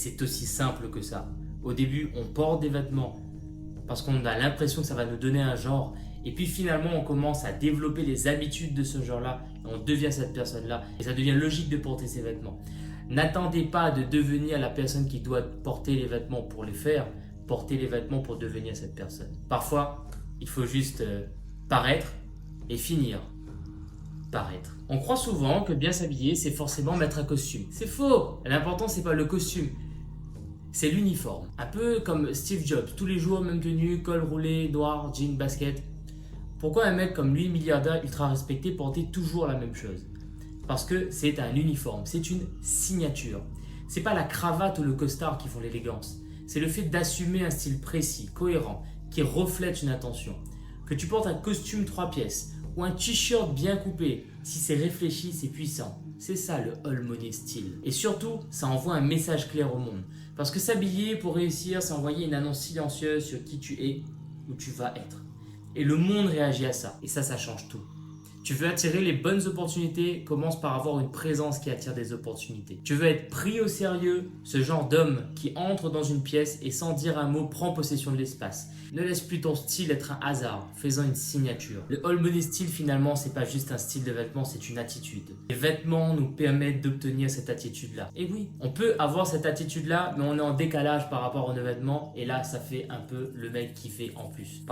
C'est aussi simple que ça. Au début, on porte des vêtements parce qu'on a l'impression que ça va nous donner un genre. Et puis finalement, on commence à développer les habitudes de ce genre-là. Et on devient cette personne-là. Et ça devient logique de porter ces vêtements. N'attendez pas de devenir la personne qui doit porter les vêtements pour les faire. Portez les vêtements pour devenir cette personne. Parfois, il faut juste paraître et finir. Paraître. On croit souvent que bien s'habiller, c'est forcément mettre un costume. C'est faux. L'important, c'est pas le costume. C'est l'uniforme. Un peu comme Steve Jobs, tous les jours, même tenue, col roulé, noir, jean, basket. Pourquoi un mec comme lui, milliardaire ultra respecté, portait toujours la même chose? Parce que c'est un uniforme, c'est une signature. C'est pas la cravate ou le costard qui font l'élégance. C'est le fait d'assumer un style précis, cohérent, qui reflète une intention. Que tu portes un costume 3 pièces ou un t-shirt bien coupé, si c'est réfléchi, c'est puissant. C'est ça le all money style. Et surtout, ça envoie un message clair au monde. Parce que s'habiller pour réussir, c'est envoyer une annonce silencieuse sur qui tu es ou tu vas être. Et le monde réagit à ça. Et ça change tout. Tu veux attirer les bonnes opportunités, commence par avoir une présence qui attire des opportunités. Tu veux être pris au sérieux, ce genre d'homme qui entre dans une pièce et sans dire un mot prend possession de l'espace. Ne laisse plus ton style être un hasard, fais-en une signature. Le all money style finalement c'est pas juste un style de vêtements, c'est une attitude. Les vêtements nous permettent d'obtenir cette attitude-là. Et oui, on peut avoir cette attitude-là, mais on est en décalage par rapport aux vêtements et là ça fait un peu le mec qui fait en plus.